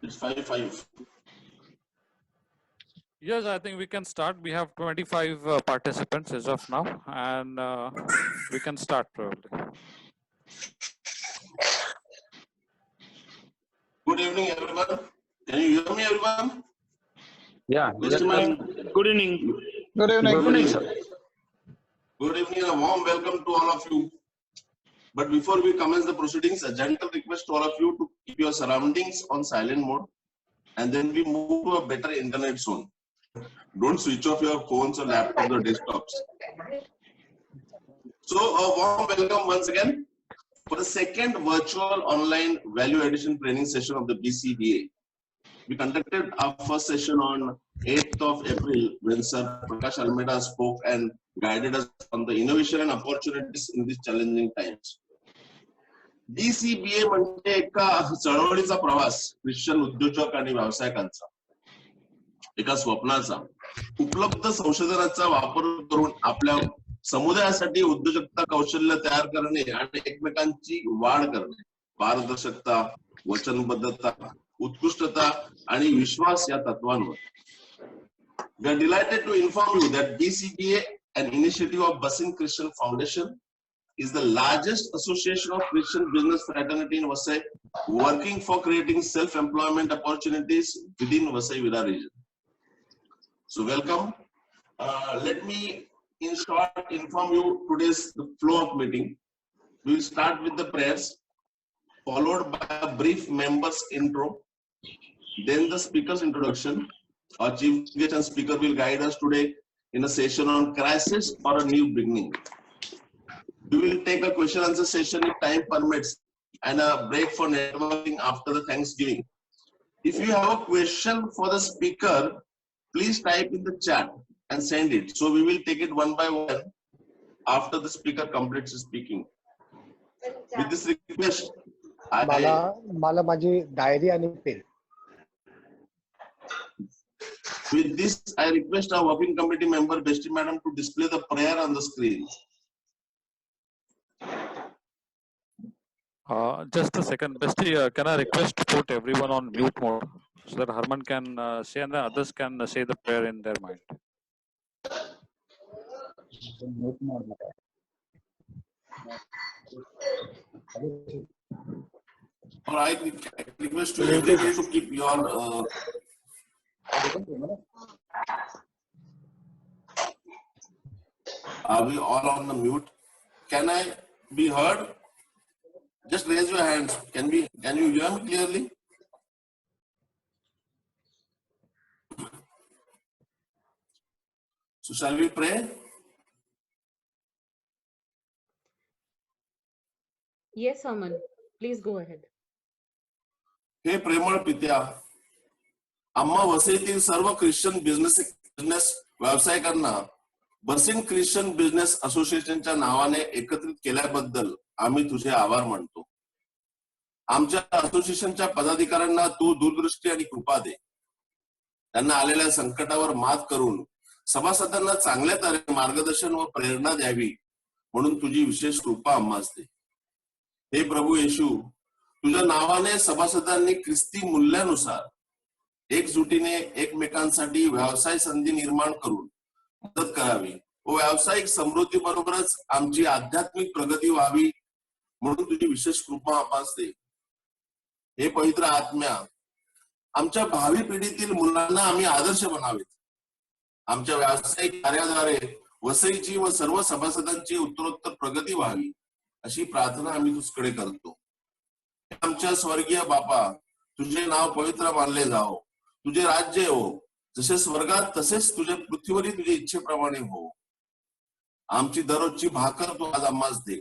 It's 5:05. Yes, I think we can start. We have 25 participants as of now, and we can start probably. Good evening, everyone. Can you hear me, everyone? Yeah. Good evening. Good evening. Good evening. Good evening, sir. Good evening and a warm welcome to all of you. But before we commence the proceedings, a gentle request to all of you to keep your surroundings on silent mode, and then we move to a better internet zone. Don't switch off your phones or laptops or desktops. So a warm welcome once again for the second virtual online value addition training session of the BCBA. We conducted our first session on 8th of April when Sir Prakash Almeida spoke and guided us on the innovation and opportunities in these challenging times. BCBA म्हणजे एका चळवळीचा प्रवास Christian उद्योजक आणि व्यावसायिकांचा, एका स्वप्नाचा, उपलब्ध संशोधनाचा वापर करून आपल्या समुदायासाठी उद्योजकता कौशल्य तयार करणे आणि एकमेकांची वाढ करणे, पारदर्शकता, वचनबद्धता, उत्कृष्टता आणि विश्वास या तत्वांवर. We are delighted to inform you that BCBA, an initiative of Basant Christian Foundation, is the largest association of Christian business fraternity in Vasai, working for creating self-employment opportunities within Vasai Virar region. So welcome. Let me in short inform you today's the flow of meeting. We will start with the prayers, followed by a brief members intro, then the speaker's introduction. Our chief guest and speaker will guide us today in a session on crisis or a new beginning. We will take a question answer session if time permits and a break for networking after the Thanksgiving. If you have a question for the speaker, please type in the chat and send it. So we will take it one by one after the speaker completes his speaking. With this request, मला माझी diary आणि pen. With this, I request our working committee member, Besti Madam, to display the prayer on the screen. Just a second, Besti, can I request to put everyone on mute mode so that Harman can say and the others can say the prayer in their mind. All right, I request you everybody to keep your are we all on the mute? Can I be heard? Just raise your hands. Can you hear me clearly? So shall we pray? Yes, Aman. Please go ahead. हे प्रेमळ पित्या, आम्हा वसईतील सर्व Christian business व्यावसायिकांना बसिंट Christian business असोसिएशनच्या नावाने एकत्रित केल्याबद्दल आम्ही तुझे आभार मानतो. आमच्या असोसिएशनच्या पदाधिकाऱ्यांना तू दूरदृष्टी आणि कृपा दे. त्यांना आलेल्या संकटावर मात करून सभासदांना चांगल्या तऱ्हेने मार्गदर्शन व प्रेरणा द्यावी म्हणून तुझी विशेष कृपा आम्हास दे. हे प्रभू येशू, तुझ्या नावाने सभासदांनी ख्रिस्ती मूल्यानुसार एकजुटीने एकमेकांसाठी व्यवसाय संधी निर्माण करून मदत करावी व व्यावसायिक समृद्धी बरोबरच आमची आध्यात्मिक प्रगती व्हावी म्हणून तुझी विशेष कृपा आम्हास दे. हे पवित्र आत्म्या, आमच्या भावी पिढीतील मुलांना आम्ही आदर्श बनावेत. आमच्या व्यावसायिक कार्याद्वारे वसईची व सर्व सभासदांची उत्तरोत्तर प्रगती व्हावी अशी प्रार्थना आम्ही तुझकडे करतो. आमच्या स्वर्गीय बापा, तुझे नाव पवित्र मानले जाओ. तुझे राज्य हो, जसे स्वर्गात तसेच तुझ्या पृथ्वीवरील तुझ्या इच्छेप्रमाणे हो. आमची दररोजची भाकर तू आज आम्हास दे.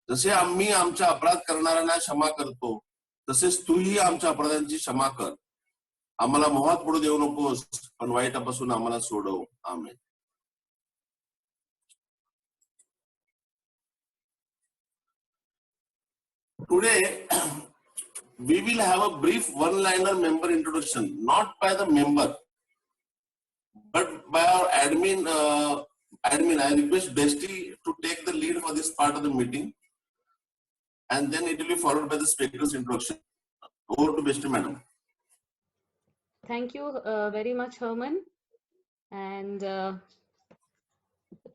जसे आम्ही आमच्या अपराध करणाऱ्यांना क्षमा करतो तसेच तूही आमच्या अपराधांची क्षमा कर. आम्हाला मोहात पडू देऊ नकोस, पण वाईटापासून आम्हाला सोडव. आमेन. Today, we will have a brief one-liner member introduction, not by the member, but by our admin. I request Besti to take the lead for this part of the meeting, and then it will be followed by the speaker's introduction. Over to Besti, madam. Thank you very much, Herman. And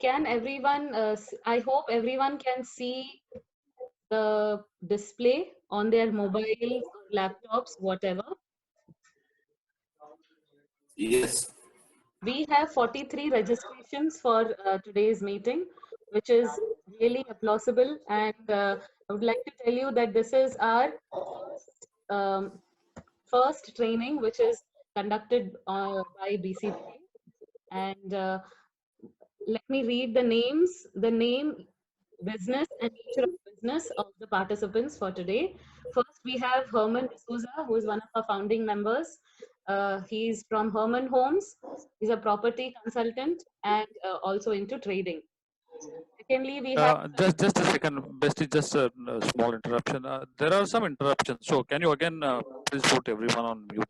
can everyone, I hope everyone can see the display on their mobiles, laptops, whatever. Yes. We have 43 registrations for today's meeting, which is really applaudable. And I would like to tell you that this is our first training, which is conducted by BCPA. And let me read the names, the name, business, and nature of business of the participants for today. First, we have Herman D'Souza, who is one of our founding members. He's from Herman Homes. He's a property consultant and also into trading. Secondly, we have Just a second, Bestie, just a small interruption. There are some interruptions. So can you again please put everyone on mute?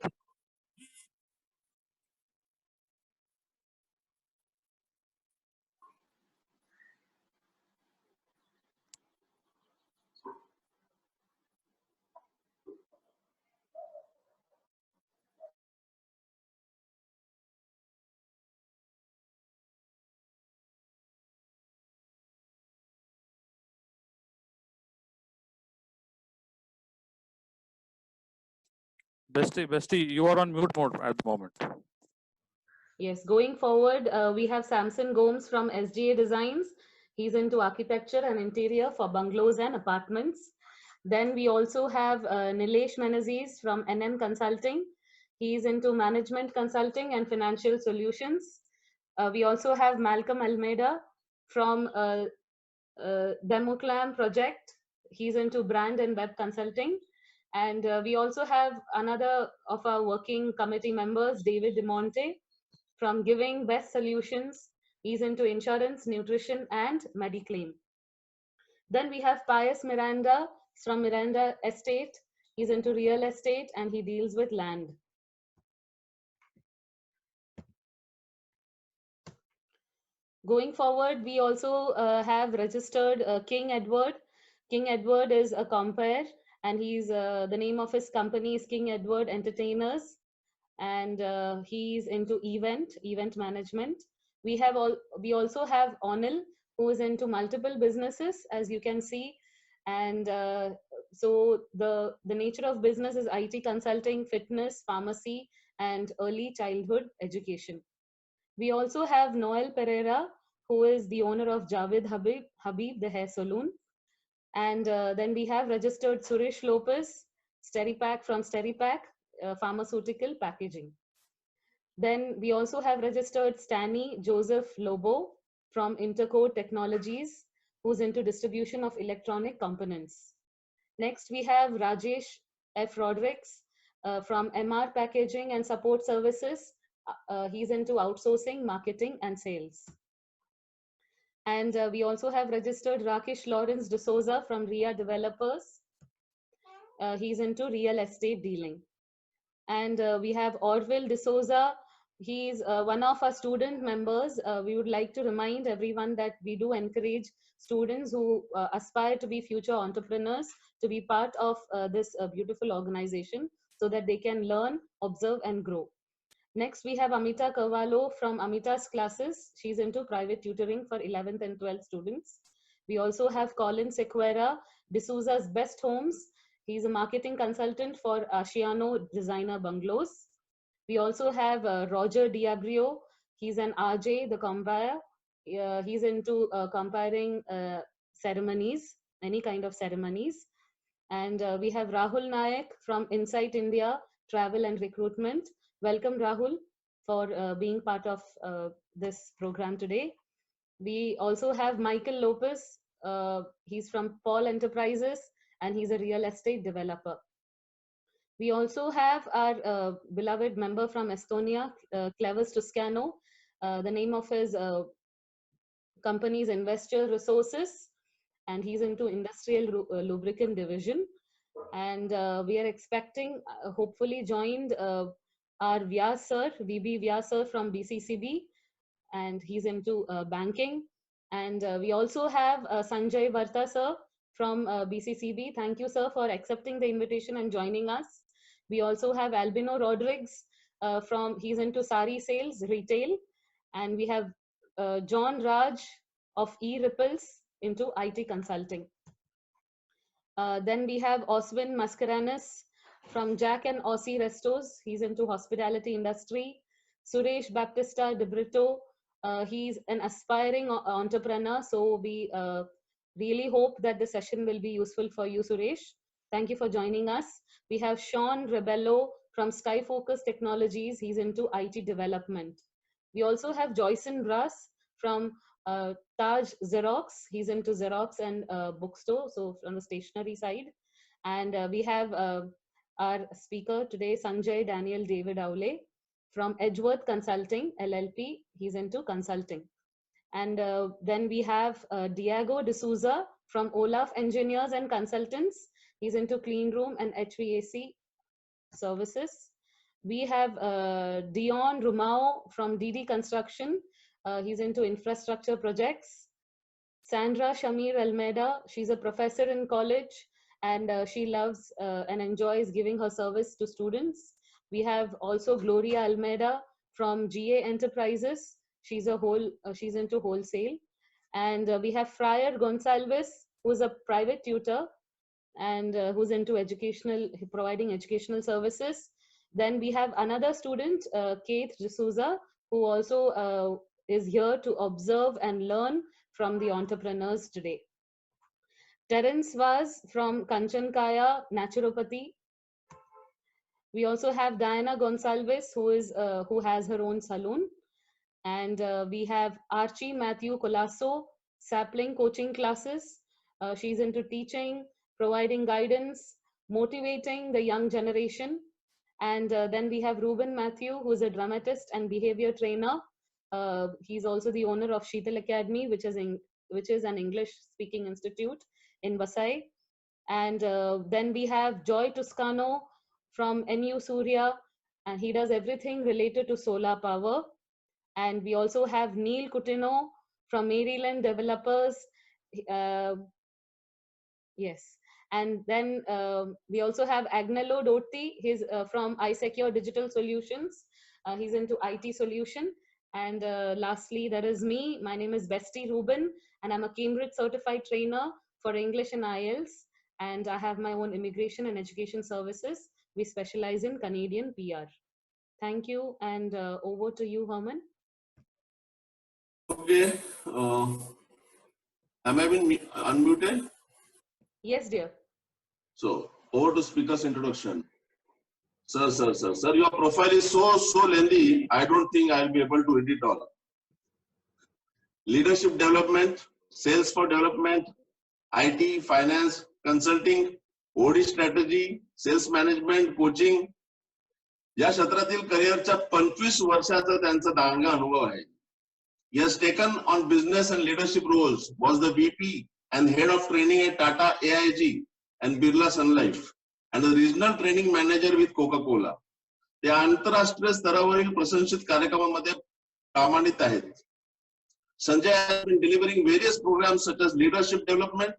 Bestie, you are on mute mode at the moment. Yes, going forward, we have Samson Gomes from SGA Designs. He's into architecture and interior for bungalows and apartments. Then we also have Nilesh Menezes from NM Consulting. He's into management consulting and financial solutions. We also have Malcolm Almeida from Democlam Project. He's into brand and web consulting. And we also have another of our working committee members, David DeMonte, from Giving Best Solutions. He's into insurance, nutrition, and Mediclaim. Then we have Pius Miranda from Miranda Estate. He's into real estate and he deals with land. Going forward, we also have registered King Edward. King Edward is a compere and he's the name of his company is King Edward Entertainers, and he's into event management. We also have Onil, who is into multiple businesses, as you can see. And so the nature of business is IT consulting, fitness, pharmacy, and early childhood education. We also have Noel Pereira, who is the owner of Javed Habib, the hair salon. And then we have registered Suresh Lopez, Steripack from Steripack, pharmaceutical packaging. Then we also have registered Stanny Joseph Lobo from Intercode Technologies, who's into distribution of electronic components. Next, we have Rajesh F. Rodrigues from MR Packaging and Support Services. He's into outsourcing, marketing, and sales. And we also have registered Rakesh Lawrence D'Souza from RIA Developers. He's into real estate dealing. And we have Orville D'Souza. He's one of our student members. We would like to remind everyone that we do encourage students who aspire to be future entrepreneurs to be part of this beautiful organization so that they can learn, observe, and grow. Next, we have Amita Carvalho from Amita's classes. She's into private tutoring for 11th and 12th students. We also have Colin Sequeira, D'Souza's Best Homes. He's a marketing consultant for Asciano Designer Bungalows. We also have Roger Diabrio. He's an RJ, the compare. He's into comparing ceremonies, any kind of ceremonies. And we have Rahul Nayak from Insight India, Travel and Recruitment. Welcome, Rahul, for being part of this program today. We also have Michael Lopez. He's from Paul Enterprises, and he's a real estate developer. We also have our beloved member from Estonia, Clevis Toscano. The name of his company is Investor Resources, and he's into industrial lubricant division. And we are expecting, hopefully joined our Vyas sir, VB Vyas sir from BCCB, and he's into banking. And we also have Sanjay Varta sir from BCCB. Thank you, sir, for accepting the invitation and joining us. We also have Albino Rodrigues he's into sari sales, retail. And we have John Raj of eRipples into IT consulting. Then we have Oswin Mascarenas from Jack and Aussie Restos. He's into hospitality industry. Suresh Baptista de Brito. He's an aspiring entrepreneur. So we really hope that the session will be useful for you, Suresh. Thank you for joining us. We have Sean Rebello from Sky Focus Technologies. He's into IT development. We also have Joyson Brass from Taj Xerox. He's into Xerox and bookstore, so on the stationery side. And we have our speaker today, Sanjay Daniel David Aule from Edgeworth Consulting LLP. He's into consulting. And then we have Diego D'Souza from Olaf Engineers and Consultants. He's into clean room and HVAC services. We have Dion Rumao from DD Construction. He's into infrastructure projects. Sandra Shamir Almeida, she's a professor in college, and she loves and enjoys giving her service to students. We have also Gloria Almeida from GA Enterprises. She's into wholesale. And we have Friar Gonsalves, who's a private tutor and who's into providing educational services. Then we have another student, Keith D'Souza, who also is here to observe and learn from the entrepreneurs today. Terence Vaz from Kanchankaya Naturopathy. We also have Diana Gonsalves, who has her own salon. And we have Archie Matthew Colasso, Sapling Coaching Classes. She's into teaching, providing guidance, motivating the young generation. And then we have Ruben Matthew, who's a dramatist and behavior trainer. He's also the owner of Sheetal Academy, which is an English-speaking institute in Vasai. And then we have Joy Toscano from NU Surya, and he does everything related to solar power. And we also have Neil Coutinho from Maryland Developers. Yes. And then we also have Agnello Dotti. He's from iSecure Digital Solutions. He's into IT solution. And lastly, there is me. My name is Bestie Rubin, and I'm a Cambridge certified trainer for English and IELTS. And I have my own immigration and education services. We specialize in Canadian PR. Thank you. And over to you, Herman. Okay. Am I being unmuted? Yes, dear. So over to speaker's introduction. Sir, your profile is so lengthy. I don't think I'll be able to read it all. Leadership development, sales for development, IT, finance, consulting, OD strategy, sales management, coaching. या क्षेत्रातील करिअरच्या 25 वर्षाचा त्यांचा दांडगा अनुभव आहे. He has taken on business and leadership roles, was the VP and head of training at Tata AIG and Birla Sun Life, and a regional training manager with Coca-Cola. ते आंतरराष्ट्रीय स्तरावरील प्रशंसित कार्यक्रमांमध्ये प्रामाणिक आहेत. Sanjay has been delivering various programs such as leadership development,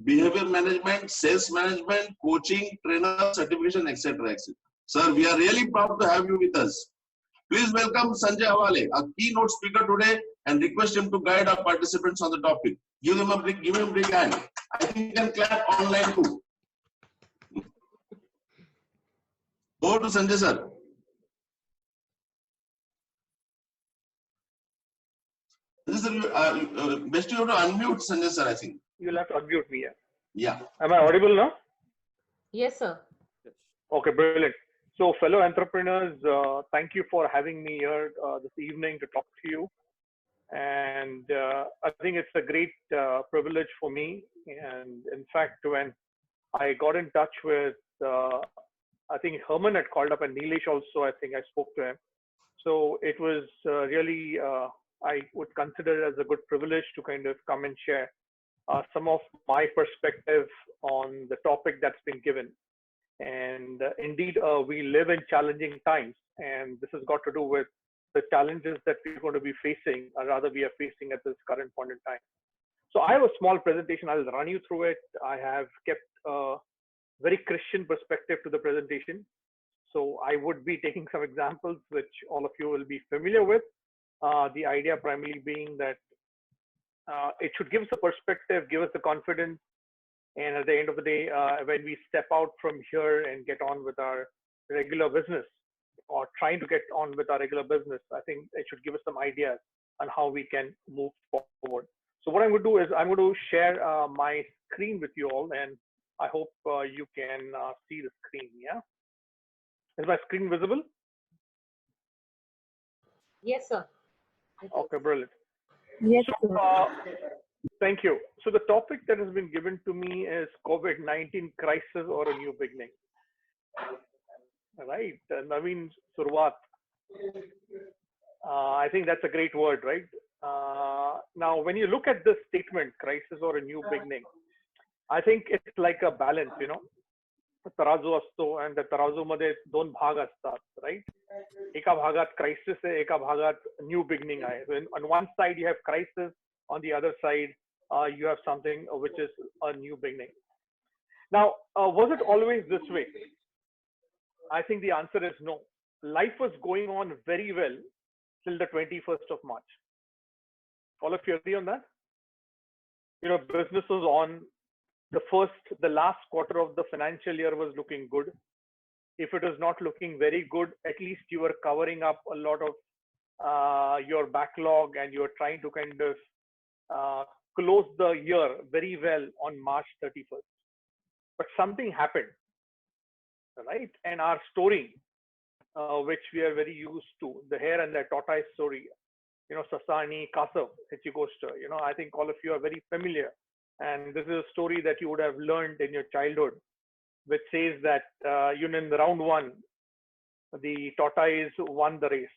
behavior management, sales management, coaching, trainer, certification, etc. etc. Sir, we are really proud to have you with us. Please welcome Sanjay Awale, a keynote speaker today, and request him to guide our participants on the topic. Give him a big hand. I think you can clap online too. Over to Sanjay, sir. Best you have to unmute Sanjay, sir, I think. You'll have to unmute me. Yeah. Am I audible now? Yes, sir. Okay, brilliant. So, fellow entrepreneurs, thank you for having me here this evening to talk to you. And I think it's a great privilege for me. And in fact, when I got in touch with, I think Herman had called up, and Nilesh also, I think I spoke to him. So it was really, I would consider it as a good privilege to kind of come and share some of my perspective on the topic that's been given. And indeed, we live in challenging times, and this has got to do with the challenges that we're going to be facing, or rather we are facing at this current point in time. So I have a small presentation. I'll run you through it. I have kept a very Christian perspective to the presentation. So I would be taking some examples which all of you will be familiar with. The idea primarily being that it should give us a perspective, give us the confidence, and at the end of the day, when we step out from here and get on with our regular business, or trying to get on with our regular business, I think it should give us some ideas on how we can move forward. So what I'm going to do is I'm going to share my screen with you all, and I hope you can see the screen. Yeah, is my screen visible? Yes, sir. Okay, brilliant. Yes, So, sir. thank you. So the topic that has been given to me is COVID-19 crisis or a new beginning. Right, Naveen Surwat. I think that's a great word, right? Now, when you look at this statement, crisis or a new beginning, I think it's like a balance, you know. तराजू असतो and the तराजू मध्ये दोन भाग असतात, right? एका भागात crisis आहे, एका भागात new beginning आहे. So on one side you have crisis, on the other side you have something which is a new beginning. Now, was it always this way? I think the answer is no. Life was going on very well till the 21st of March. All of you agree on that? You know, business was on. The last quarter of the financial year was looking good. If it was not looking very good, at least you were covering up a lot of your backlog, and you were trying to kind of close the year very well on March 31st. But something happened, right? And our story, which we are very used to, the hare and the tortoise story, you know, Sasani, Kasav, Hechigoshta, you know, I think all of you are very familiar. And this is a story that you would have learned in your childhood, which says that, you know, in the round one, the tortoise won the race.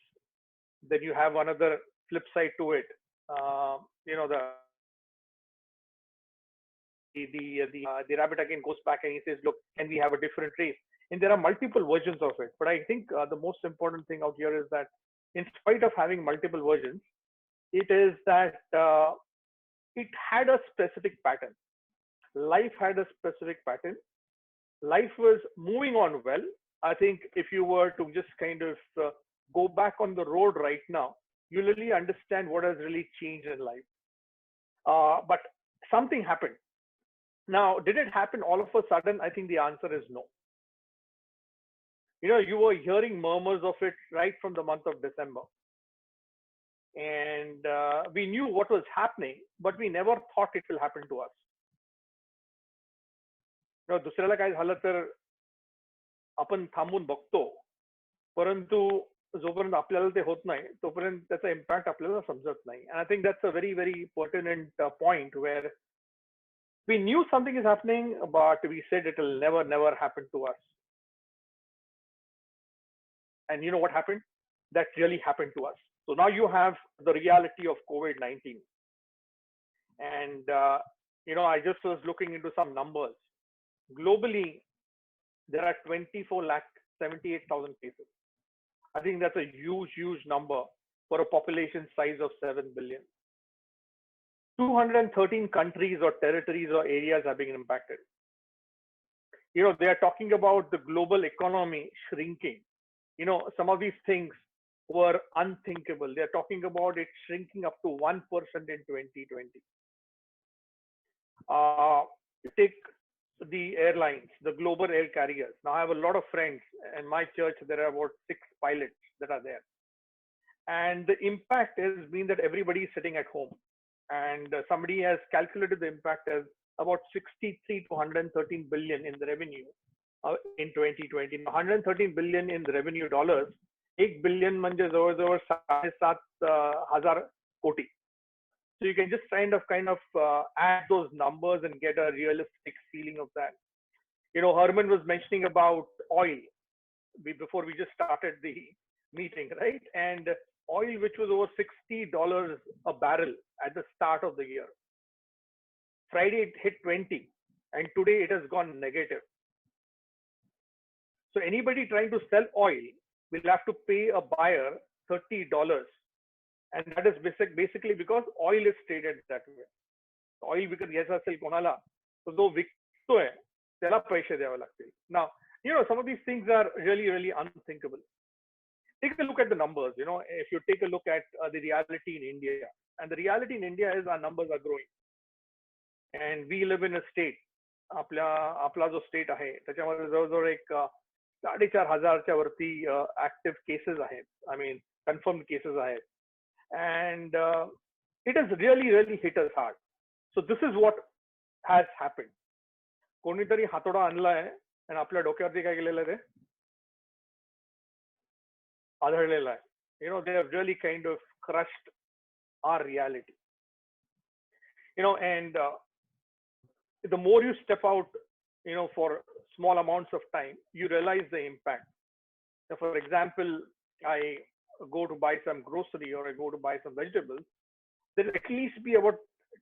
Then you have another flip side to it. You know, the rabbit again goes back and he says, look, can we have a different race? And there are multiple versions of it. But I think the most important thing out here is that in spite of having multiple versions, it is that it had a specific pattern. Life had a specific pattern. Life was moving on well. I think if you were to just kind of go back on the road right now, you'll really understand what has really changed in life. But something happened. Now, did it happen all of a sudden? I think the answer is no. You know, you were hearing murmurs of it right from the month of December. And we knew what was happening, but we never thought it will happen to us. You know, दुसऱ्याला काय झालं तर आपण थांबून बघतो, परंतु जोपर्यंत आपल्याला ते होत नाही तोपर्यंत त्याचा इम्पॅक्ट आपल्याला समजत नाही. And I think that's a very, very pertinent point where we knew something is happening, but we said it will never happen to us. And you know what happened? That really happened to us. So now you have the reality of COVID-19. And, you know, I just was looking into some numbers. Globally, there are 24,78,000 cases. I think that's a huge, huge number for a population size of 7 billion. 213 countries or territories or areas are being impacted. You know, they are talking about the global economy shrinking. You know, some of these things were unthinkable. They're talking about it shrinking up to 1% in 2020. Take the airlines, the global air carriers. Now, I have a lot of friends. In my church, there are about 6 pilots that are there. And the impact has been that everybody is sitting at home. And somebody has calculated the impact as about 63 to 113 billion in the revenue in 2020. 113 billion in the revenue dollars. 1 billion म्हणजे जवळ 7,500 कोटी. So you can just kind of add those numbers and get a realistic feeling of that. You know, Herman was mentioning about oil before we just started the meeting, right? And oil, which was over $60 a barrel at the start of the year. Friday it hit 20, and today it has gone negative. So anybody trying to sell oil will have to pay a buyer $30. And that is basically because oil is traded that way. Oil विकत घ्यायचा असेल कोणाला, तो जो विकतोय त्याला पैसे द्यावे लागतील. Now, some of these things are really, really unthinkable. Take a look at the numbers. If you take a look at the reality in India, and the reality in India is our numbers are growing, and we live in a state. आपला जो state आहे त्याच्यामध्ये जवळजवळ एक 4,500च्या वरती active cases आहेत. I mean confirm cases आहेत. And it has really, really hit us hard. So this is what has happened. कोणीतरी हातोडा आणलाय आणि आपल्या डोक्यावरती काय केलेलं आहे ते आढळलेलं आहे. They have really kind of crushed our reality. And the more you step out, for small amounts of time, you realize the impact. Now, for example, I go to buy some grocery or I go to buy some vegetables, there'll at least be about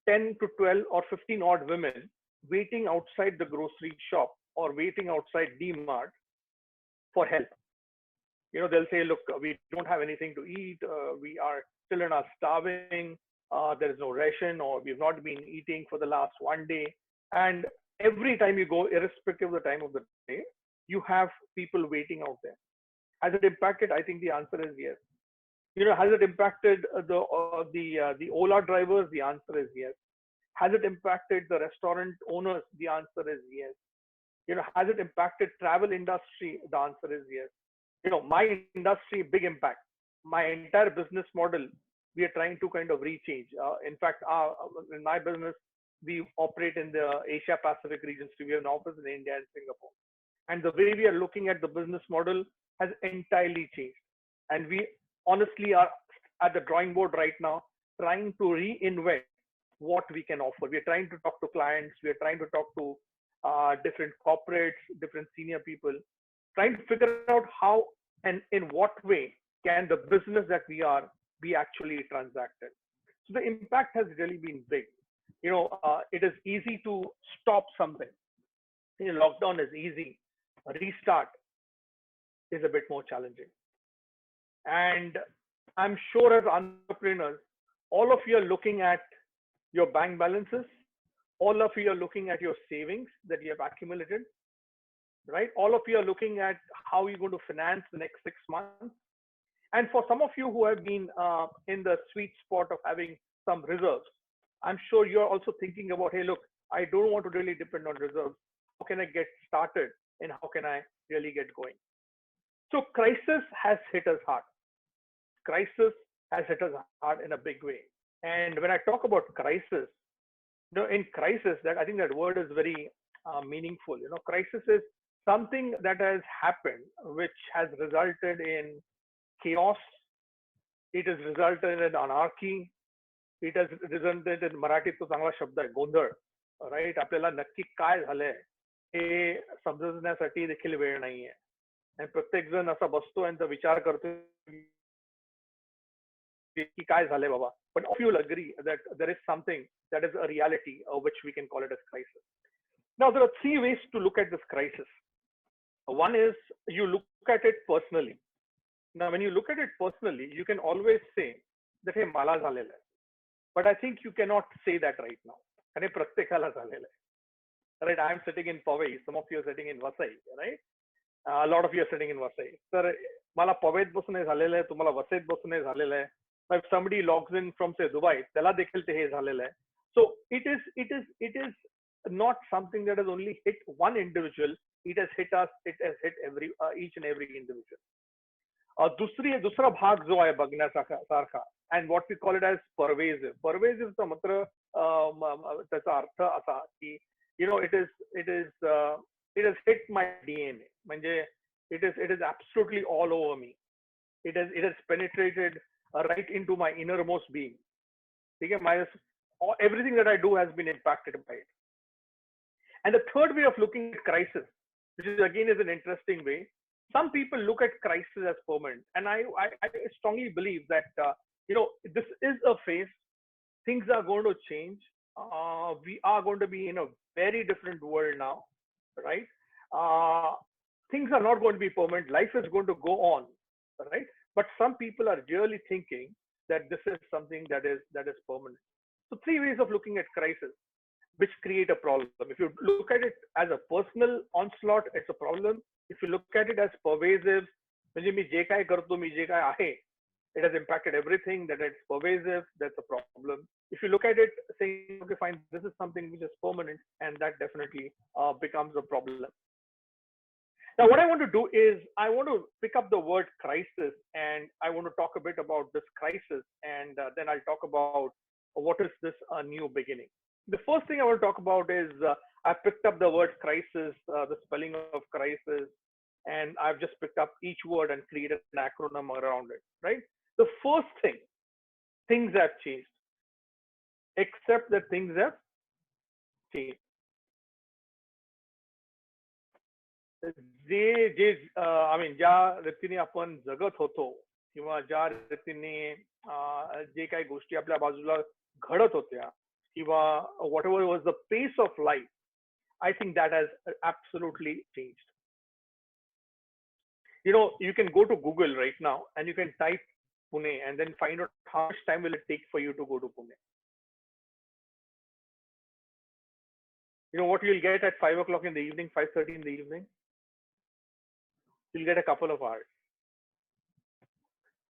10 to 12 or 15 odd women waiting outside the grocery shop or waiting outside D-Mart for help. They'll say, look, we don't have anything to eat. We are children are starving. There is no ration, or we've not been eating for the last one day. And every time you go, irrespective of the time of the day, you have people waiting out there. Has it impacted? I think the answer is yes. Has it impacted the Ola drivers? The answer is yes. Has it impacted the restaurant owners? The answer is yes. Has it impacted travel industry? The answer is yes. My industry, big impact. My entire business model, we are trying to kind of rechange. In fact, in my business, we operate in the Asia Pacific region. So we have an office in India and Singapore. And the way we are looking at the business model has entirely changed. And we honestly are at the drawing board right now, trying to reinvent what we can offer. We're trying to talk to clients. We're trying to talk to different corporates, different senior people, trying to figure out how and in what way can the business that we are be actually transacted. So the impact has really been big. It is easy to stop something. Lockdown is easy. A restart is a bit more challenging. And I'm sure as entrepreneurs, all of you are looking at your bank balances. All of you are looking at your savings that you have accumulated, right? All of you are looking at how you're going to finance the next 6 months. And for some of you who have been in the sweet spot of having some reserves, I'm sure you're also thinking about, hey, look, I don't want to really depend on reserves. How can I get started and how can I really get going? So crisis has hit us hard. Crisis has hit us hard in a big way. And when I talk about crisis, in crisis, that I think that word is very meaningful. Crisis is something that has happened, which has resulted in chaos. It has resulted in anarchy. It has resulted in Marathi तो चांगला शब्द आहे गोंधळ, right? आपल्याला नक्की काय झालंय हे समजण्यासाठी देखील वेळ नाहीये. आणि प्रत्येक जण असा बसतो आणि विचार करतो की काय झालंय बाबा. But all of you will agree that there is something that is a reality, which we can call it as crisis. Now, there are 3 ways to look at this crisis. One is you look at it personally. Now, when you look at it personally, you can always say that, hey, मला झालेलं आहे. But I think you cannot say that right now. And हे प्रत्येकाला झालेलं आहे. Right? I am sitting in Powai. Some of you are sitting in Vasai, right? A lot of you are sitting in Vasai. तर मला पवईत बसून हे झालेलं आहे, तुम्हाला वसईत बसून हे झालेलं आहे. If somebody logs in from say Dubai, त्याला देखील ते हे झालेलं आहे. So it is not something that has only hit one individual. It has hit us. It has hit each and every individual. दूसरा भाग जो आहे बघण्यासारखा, and what we call it as pervasive. Pervasive चा मात्र त्याचा अर्थ असा की it has hit my DNA. म्हणजे it is absolutely all over me. It has penetrated right into my innermost being. Okay? Everything that I do has been impacted by it. And the third way of looking at crisis, which is again is an interesting way. Some people look at crisis as permanent, and I strongly believe that this is a phase. Things are going to change. We are going to be in a very different world now, right? Things are not going to be permanent. Life is going to go on, right? But some people are really thinking that this is something that is permanent. So 3 ways of looking at crisis, which create a problem. If you look at it as a personal onslaught, it's a problem. If you look at it as pervasive, म्हणजे मी जे काय करतो, मी जे काय आहे, it has impacted everything, that it's pervasive, that's a problem. If you look at it saying, okay, fine, this is something which is permanent, and that definitely becomes a problem. Now, what I want to do is I want to pick up the word crisis, and I want to talk a bit about this crisis, and then I'll talk about what is this new beginning. The first thing I want to talk about is I picked up the word crisis, the spelling of crisis, and I've just picked up each word and created an acronym around it, right? The first thing, things have changed. Except that things have changed. I mean, ज्या रीतीने आपण जगत होतो किंवा ज्या रीतीने जे काही गोष्टी आपल्या बाजूला घडत होत्या किंवा whatever was the pace of life, I think that has absolutely changed. You know, you can go to Google right now and you can type Pune and then find out how much time will it take for you to go to Pune. You know what you'll get at 5 o'clock in the evening, 5:30 in the evening? You'll get a couple of hours.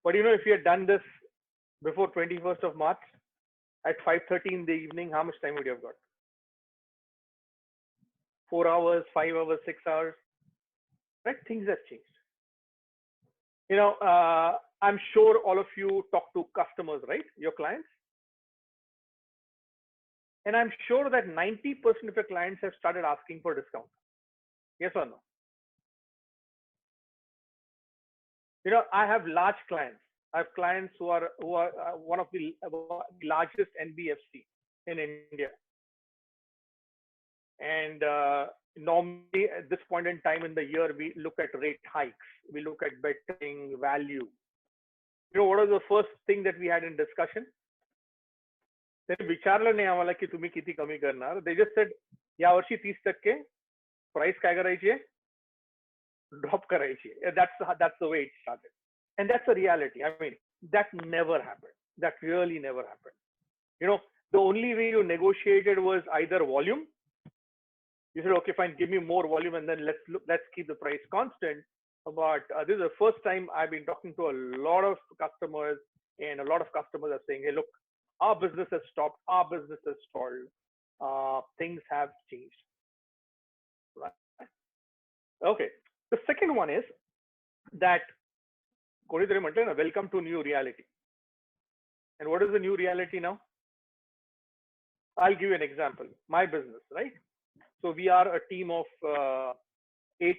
But you know, if you had done this before 21st of March at 5:30 in the evening, how much time would you have got? 4 hours, 5 hours, 6 hours, right? Things have changed. You know, I'm sure all of you talk to customers, right? Your clients. And I'm sure that 90% of your clients have started asking for discount. Yes or no? You know, I have large clients. I have clients who are one of the largest NBFC in India. And normally at this point in time in the year, we look at rate hikes. We look at betting value. You know, what was the first thing that we had in discussion? त्यांनी विचारलं नाही आम्हाला की तुम्ही किती कमी करणार. They just said, यावर्षी 30% प्राइस काय करायची आहे? ड्रॉप करायची आहे. That's the way it started. And that's a reality. I mean, that never happened. That really never happened. You know, the only way you negotiated was either volume. You said, okay, fine, give me more volume and then let's keep the price constant. But this is the first time I've been talking to a lot of customers, and a lot of customers are saying, hey, look, our business has stopped, our business has stalled, things have changed. Right? Okay. The second one is that welcome to new reality. And what is the new reality now? I'll give you an example. My business, right? So we are a team of 8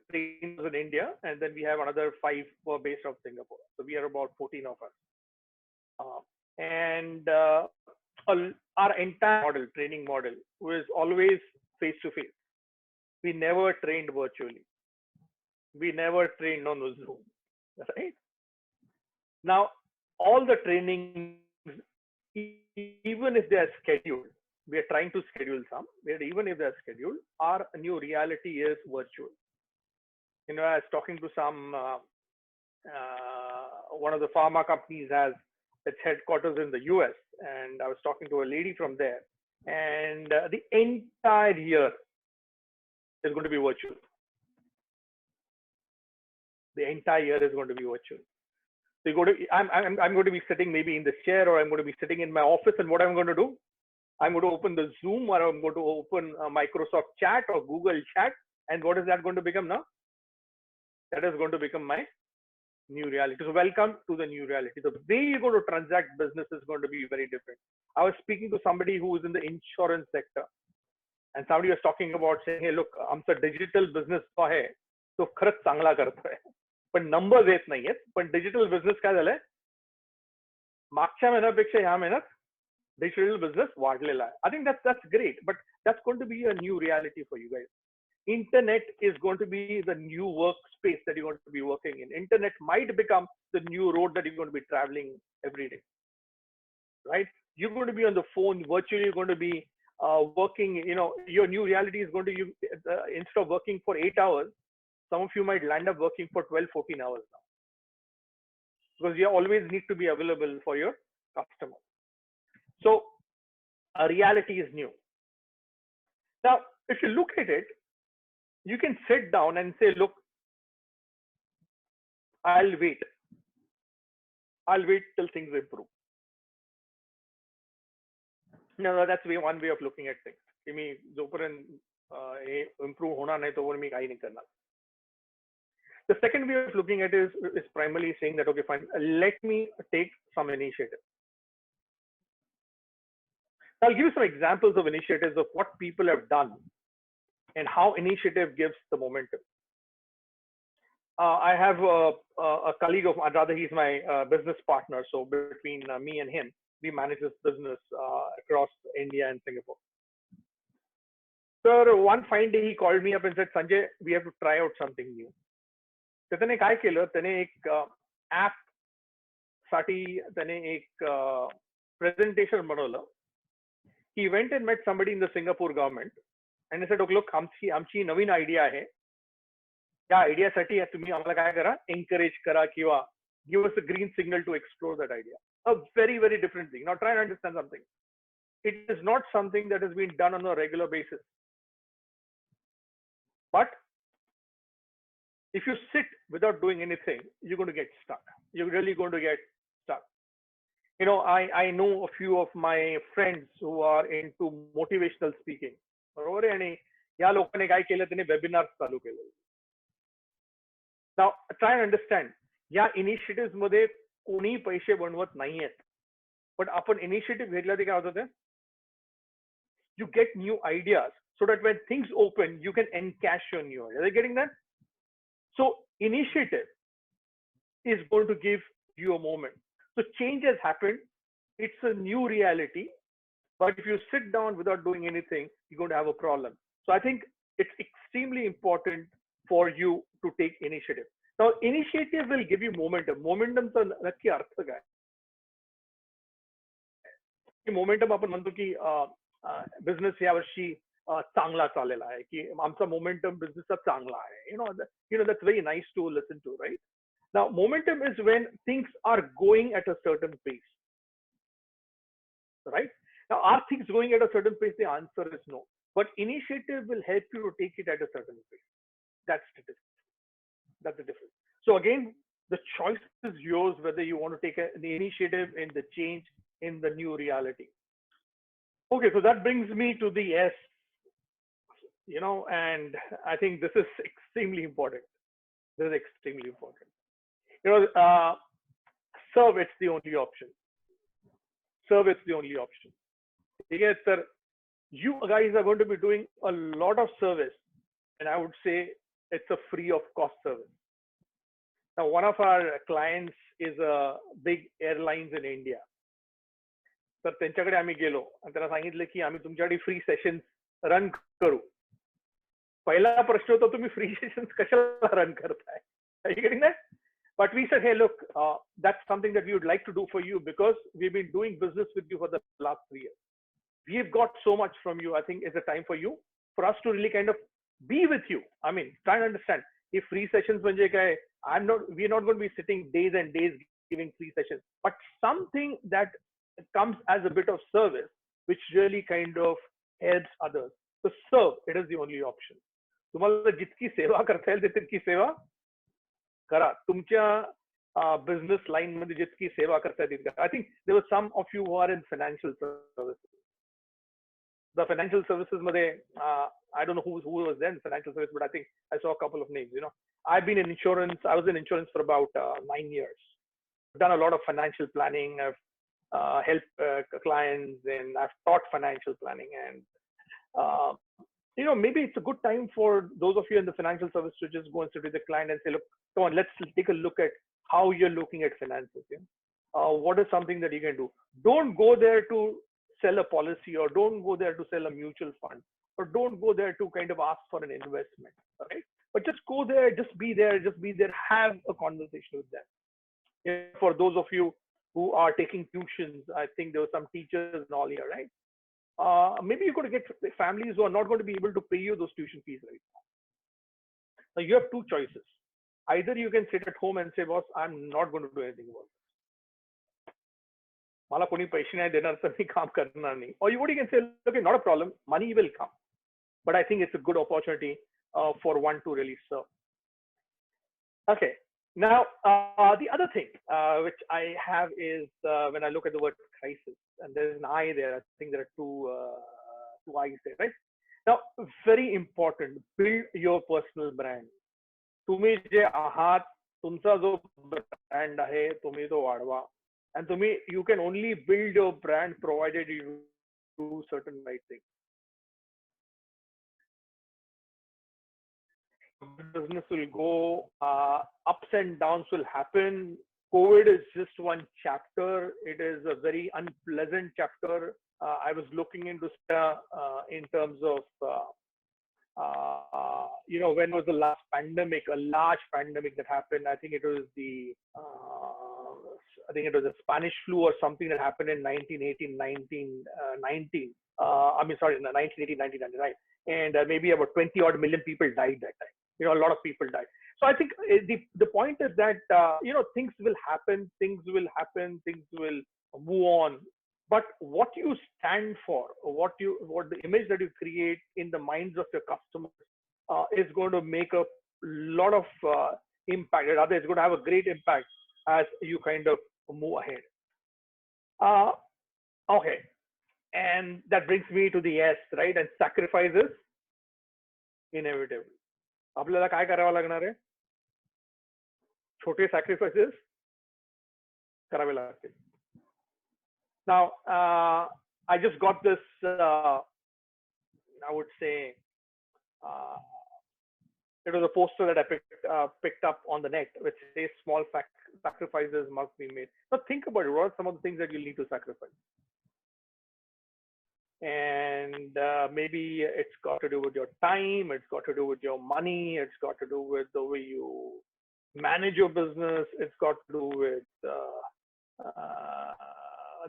trainers in India, and then we have another 5 who are based out of Singapore. So we are about 14 of us. And our entire model, training model, was always face-to-face. We never trained virtually. We never trained on Zoom, right? Now, all the trainings, even if they are scheduled, we are trying to schedule some, but even if they're scheduled, our new reality is virtual. You know, I was talking to some, one of the pharma companies has its headquarters in the US, and I was talking to a lady from there, and the entire year is going to be virtual. The entire year is going to be virtual. So you go to, I'm going to be sitting maybe in this chair, or I'm going to be sitting in my office, and what I'm going to do? I'm going to open the Zoom, or I'm going to open Microsoft Chat or Google Chat. And what is that going to become now? That is going to become my new reality. So welcome to the new reality. The way you're going to transact business is going to be very different. I was speaking to somebody who is in the insurance sector, and somebody was talking about saying, hey, look, आमचा digital business जो आहे तो खरंच चांगला करतोय. पण numbers येत नाहीयेत. पण digital business काय झालंय? मागच्या महिन्यापेक्षा ह्या महिन्यात digital business वाढलेला आहे. I think that's great, but that's going to be a new reality for you guys. Internet is going to be the new workspace that you're going to be working in. Internet might become the new road that you're going to be traveling every day, right? You're going to be on the phone virtually. You're going to be working. You know, your new reality is going to instead of working for 8 hours, some of you might land up working for 12, 14 hours now, because you always need to be available for your customer. So a reality is new. Now, if you look at it, you can sit down and say, look, I'll wait till things improve. No, that's one way of looking at things. की मी जोपर्यंत improve होणार नाही तोपर्यंत मी काही नाही करणार. The second way of looking at it is primarily saying that, okay, fine, let me take some initiative. I'll give you some examples of initiatives of what people have done and how initiative gives the momentum. I have a colleague of, rather he's my business partner. So between me and him, we manage this business across India and Singapore. So one fine day he called me up and said, Sanjay, we have to try out something new. तर त्याने काय केलं, त्याने एक app साठी त्याने एक presentation बनवलं. He went and met somebody in the Singapore government and he said, okay, look, आमची नवीन आयडिया आहे. त्या आयडियासाठी तुम्ही आम्हाला काय करा, एनकरेज करा किंवा give us a green signal to explore that idea. A very, very different thing. Now try and understand something. It is not something that has been done on a regular basis. But if you sit without doing anything, you're going to get stuck. You're really going to get stuck. You know, I know a few of my friends who are into motivational speaking. बरोबर आहे, आणि या लोकांनी काय केलं, त्यांनी webinars चालू केले. Now try and understand, या इनिशिएटिव्ह मध्ये कोणी पैसे बनवत नाहीयेत, पण आपण इनिशिएटिव्ह घेतला ते काय होतं ते, you get new ideas so that when things open you can encash your new ideas. Are you getting that? So initiative is going to give you a moment. So change has happened. It's a new reality. But if you sit down without doing anything, you're going to have a problem. So I think it's extremely important for you to take initiative. Now, initiative will give you momentum. Momentum चा नक्की अर्थ काय? Momentum आपण म्हणतो की business या वर्षी चांगला चाललेला आहे, की आमचा मोमेंटम बिझनेसचा चांगला आहे. You know that's very nice to listen to, right? Now, momentum is when things are going at a certain pace, right? Now, are things going at a certain pace? The answer is no. But initiative will help you to take it at a certain pace. That's the difference. That's the difference. So again, the choice is yours whether you want to take the initiative in the change in the new reality. Okay, so that brings me to the S. You know, and I think this is extremely important. This is extremely important. You know, serve, it's the only option. Serve, it's the only option. Yes, sir. You guys are going to be doing a lot of service, and I would say it's a free of cost service. Now, one of our clients is a big airlines in India. तर त्यांच्याकडे आम्ही गेलो आणि त्याला सांगितलं की आम्ही तुमच्याकडे फ्री सेशन्स रन करू. पहिला प्रश्न होता, तुम्ही फ्री सेशन्स कशाला रन करताय? Are you getting that? But we said, hey, look, that's something that we would like to do for you because we've been doing business with you for the last 3 years. We've got so much from you. I think it's a time for you, for us to really kind of be with you. I mean, try and understand. If free sessions, we're not going to be sitting days and days giving free sessions, but something that comes as a bit of service, which really kind of helps others. So serve, it is the only option. तुम्हाला जितकी सेवा करता येईल तितकी सेवा करा. तुमच्या business line मध्ये जितकी सेवा करता येईल. I think there were some of you who are in financial services. The financial services मध्ये, I don't know who was there in financial service, but I think I saw a couple of names. You know, I've been in insurance. I was in insurance for about 9 years. I've done a lot of financial planning. I've helped clients, and I've taught financial planning. And you know, maybe it's a good time for those of you in the financial service to just go and sit with the client and say, look, come on, let's take a look at how you're looking at finances. Yeah? What is something that you can do? Don't go there to sell a policy, or don't go there to sell a mutual fund, or don't go there to kind of ask for an investment, right? But just go there, just be there, have a conversation with them. Yeah, for those of you who are taking tuitions, I think there were some teachers and all here, right? Maybe you're going to get families who are not going to be able to pay you those tuition fees right now. Now you have two choices. Either you can sit at home and say, boss, I'm not going to do anything about this. मला कोणी पैसे नाही देणार तर मी काम करणार नाही. Or what you can say, okay, not a problem, money will come. But I think it's a good opportunity for one to really serve. Okay, Now, the other thing which I have is when I look at the word crisis, and there's an I there. I think there are two I's there, right? Now, very important. Build your personal brand. तुम्ही जे आहात, तुमचा जो brand आहे, तुम्ही तो वाढवा. And तुम्ही, you can only build your brand provided you do certain right things. Business will go, ups and downs will happen. COVID is just one chapter. It is a very unpleasant chapter. I was looking into in terms of when was the last pandemic, a large pandemic that happened. I think it was the Spanish flu or something that happened in 1918, 1919. I mean, sorry, 1918, 1999. And maybe about 20 odd million people died that time. A lot of people died. So I think the point is that, things will happen, things will move on. But what you stand for, what the image that you create in the minds of your customers is going to make a lot of impact. Rather, it's going to have a great impact as you kind of move ahead. Okay. And that brings me to the S, right? And sacrifices inevitable. आपल्याला काय करावं लागणार आहे? छोटे sacrifices करावे लागतील. Now, I just got this, I would say, it was a poster that I picked up on the net, which says small sacrifices must be made. Now think about it. What are some of the things that you need to sacrifice? And maybe it's got to do with your time, it's got to do with your money, it's got to do with the way you manage your business, it's got to do with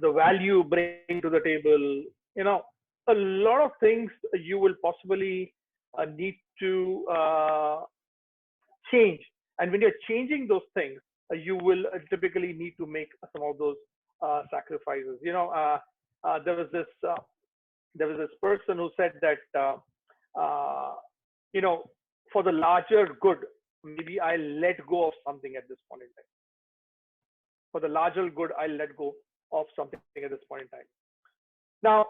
the value you bring to the table. A lot of things you will possibly need to change. And when you're changing those things, you will typically need to make some of those sacrifices. There was this person who said that, for the larger good, maybe I let go of something at this point in time. For the larger good, I let go of something at this point in time. Now,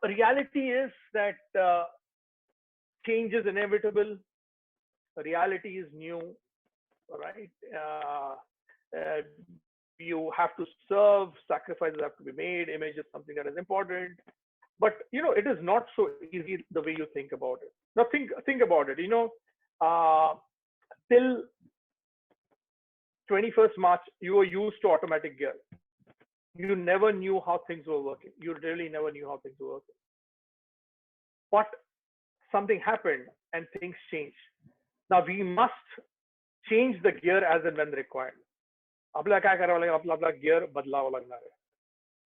reality is that change is inevitable. Reality is new, right? You have to serve, sacrifices have to be made, image is something that is important. But, it is not so easy the way you think about it. Now, think about it, till 21st March, you were used to automatic gear. You never knew how things were working. You really never knew how things were working. But something happened and things changed. Now we must change the gear as and when required. आपल्याला काय करावं लागेल? आपला gear बदलावं लागणार आहे.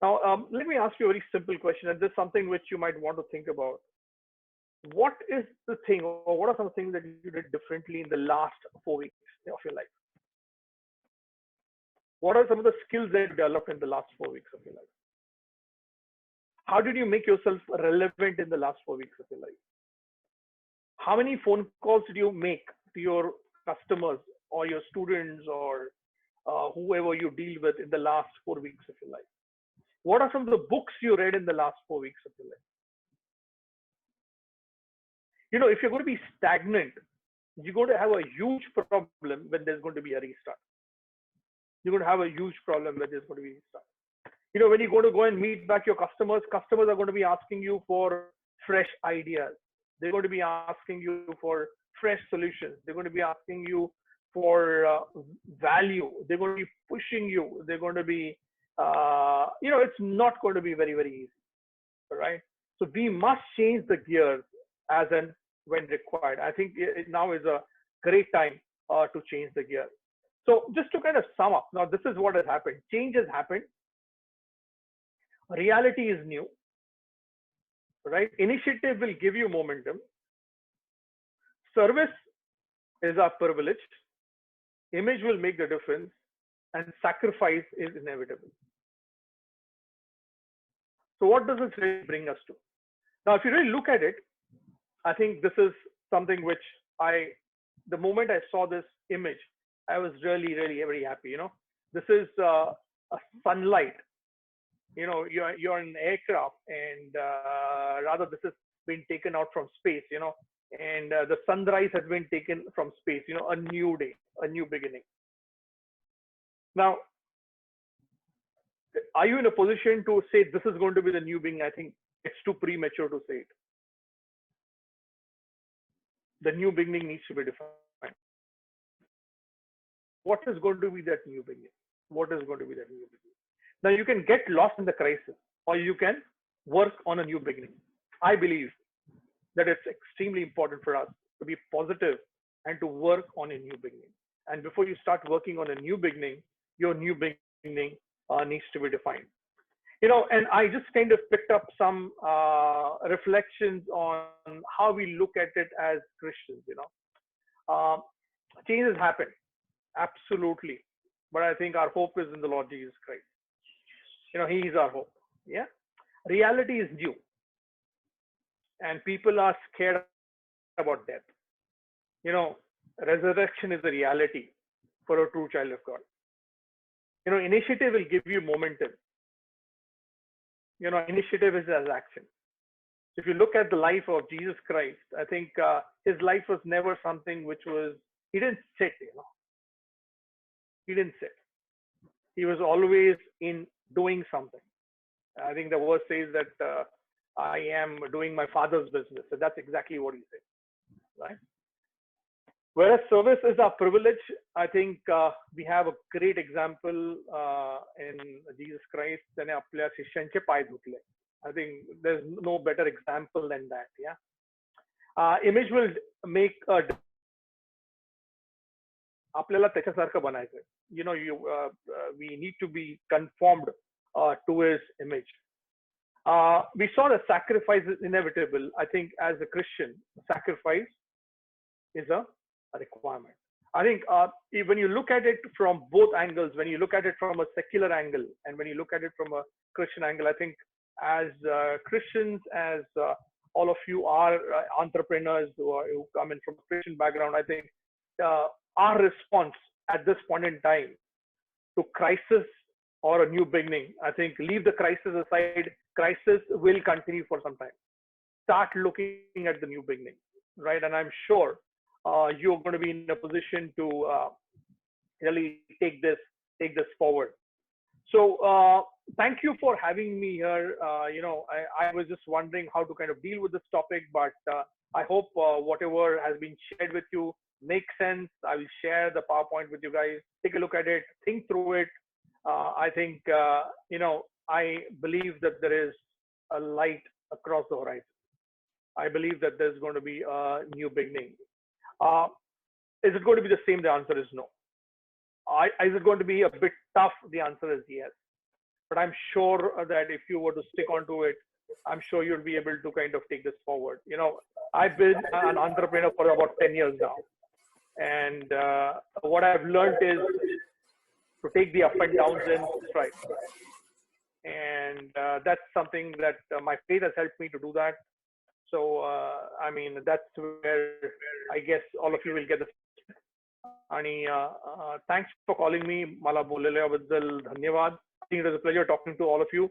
Now, let me ask you a very simple question, and this is something which you might want to think about. What is the thing, or what are some things that you did differently in the last 4 weeks of your life? What are some of the skills that you developed in the last 4 weeks of your life? How did you make yourself relevant in the last 4 weeks of your life? How many phone calls did you make to your customers or your students or whoever you deal with in the last 4 weeks of your life? What are some of the books you read in the last 4 weeks of your life? If you're going to be stagnant, you're going to have a huge problem when there's going to be a restart. You're going to have a huge problem when there's going to be a restart. When you're going to go and meet back your customers are going to be asking you for fresh ideas. They're going to be asking you for fresh solutions. They're going to be asking you for value. They're going to be pushing you. They're going to be, it's not going to be very, very easy, right? So we must change the gears as and when required. I think now is a great time to change the gear. So just to kind of sum up, now this is what has happened. Change has happened. Reality is new, right? Initiative will give you momentum. Service is our privilege. Image will make the difference, and sacrifice is inevitable. So what does this really bring us to? Now, if you really look at it, I think this is something which the moment I saw this image, I was really, really very happy. This is a sunlight. You're in an aircraft, and rather this has been taken out from space. And the sunrise has been taken from space. A new day, a new beginning. Now, are you in a position to say this is going to be the new beginning? I think it's too premature to say it. The new beginning needs to be defined. What is going to be that new beginning? What is going to be that new beginning? Now, you can get lost in the crisis, or you can work on a new beginning. I believe that it's extremely important for us to be positive and to work on a new beginning. And before you start working on a new beginning, your new beginning needs to be defined. And I just kind of picked up some reflections on how we look at it as Christians. Changes happen, absolutely, but I think our hope is in the Lord Jesus Christ. He is our hope. Yeah, reality is new, and people are scared about death. Resurrection is a reality for a true child of God. Initiative will give you momentum. Initiative is as action. If you look at the life of Jesus Christ, I think his life was never something which was, he didn't sit, He didn't sit. He was always in doing something. I think the verse says that I am doing my Father's business. So that's exactly what he said, right? Whereas service is our privilege, I think we have a great example in Jesus Christ. I think there's no better example than that. Yeah, image will make a. आपल्याला त्याच्यासारखं बनायचं. We need to be conformed to his image. We saw the sacrifice is inevitable. I think as a Christian, sacrifice is a requirement. I think when you look at it from both angles, when you look at it from a secular angle and when you look at it from a Christian angle, I think as Christians, as all of you are entrepreneurs who come in from a Christian background, I think our response at this point in time to crisis or a new beginning, I think leave the crisis aside. Crisis will continue for some time. Start looking at the new beginning, right? And I'm sure you're going to be in a position to really take this forward. So thank you for having me here. I was just wondering how to kind of deal with this topic, but I hope whatever has been shared with you makes sense. I will share the PowerPoint with you guys. Take a look at it, think through it. I think, I believe that there is a light across the horizon. I believe that there's going to be a new beginning. Is it going to be the same? The answer is no. Is it going to be a bit tough? The answer is yes. But I'm sure that if you were to stick onto it, I'm sure you'll be able to kind of take this forward. I've been an entrepreneur for about 10 years now. And what I've learned is to take the up and downs in stride. And that's something that my faith has helped me to do that. So, I mean, that's where I guess all of you will get the. And thanks for calling me. Mala boleleyabaddal dhanyawad. I think it was a pleasure talking to all of you.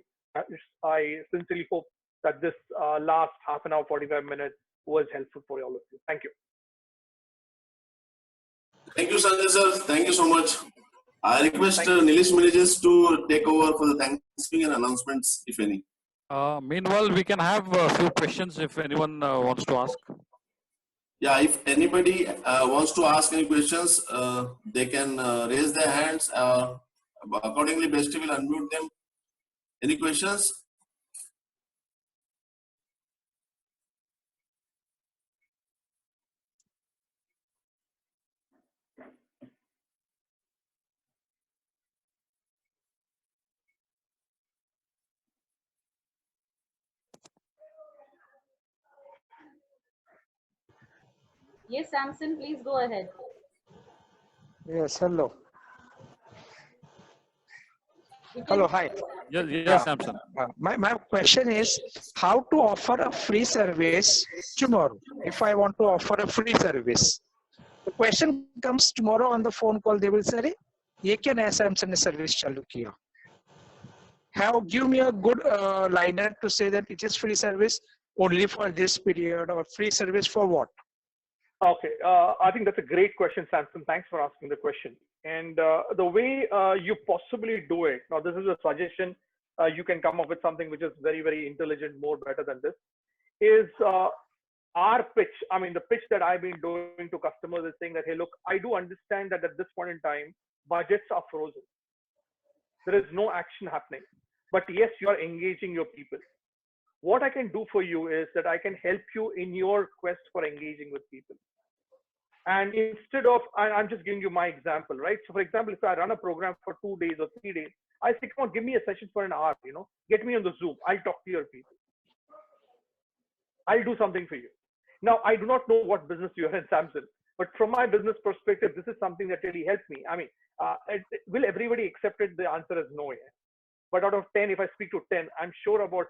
I sincerely hope that this last half an hour, 45 minutes was helpful for all of you. Thank you. Thank you, Sanjay sir. Thank you so much. I request Nilesh Managers to take over for the Thanksgiving and announcements, if any. Meanwhile, we can have a few questions if anyone wants to ask. Yeah, if anybody wants to ask any questions, they can raise their hands. Accordingly, Besti will unmute them. Any questions? Yes, Samson, please go ahead. Yes, hello. Hello, hi. Yes, Samson. My question is how to offer a free service tomorrow if I want to offer a free service. The question comes tomorrow on the phone call. They will say, "Arey, ये क्या नया Samsung ने service चालू किया?" Give me a good liner to say that it is free service only for this period or free service for what? Okay, I think that's a great question, Samson. Thanks for asking the question. And the way you possibly do it, now this is a suggestion, you can come up with something which is very, very intelligent, more better than this, is our pitch. I mean, the pitch that I've been doing to customers is saying that, hey, look, I do understand that at this point in time, budgets are frozen. There is no action happening. But yes, you are engaging your people. What I can do for you is that I can help you in your quest for engaging with people. And instead of, I'm just giving you my example, right? So for example, if I run a program for 2 days or 3 days, I say, come on, give me a session for an hour, get me on the Zoom. I'll talk to your people. I'll do something for you. Now, I do not know what business you are in, Samson, but from my business perspective, this is something that really helped me. I mean, will everybody accept it? The answer is no. Yeah. But out of 10, if I speak to 10, I'm sure about,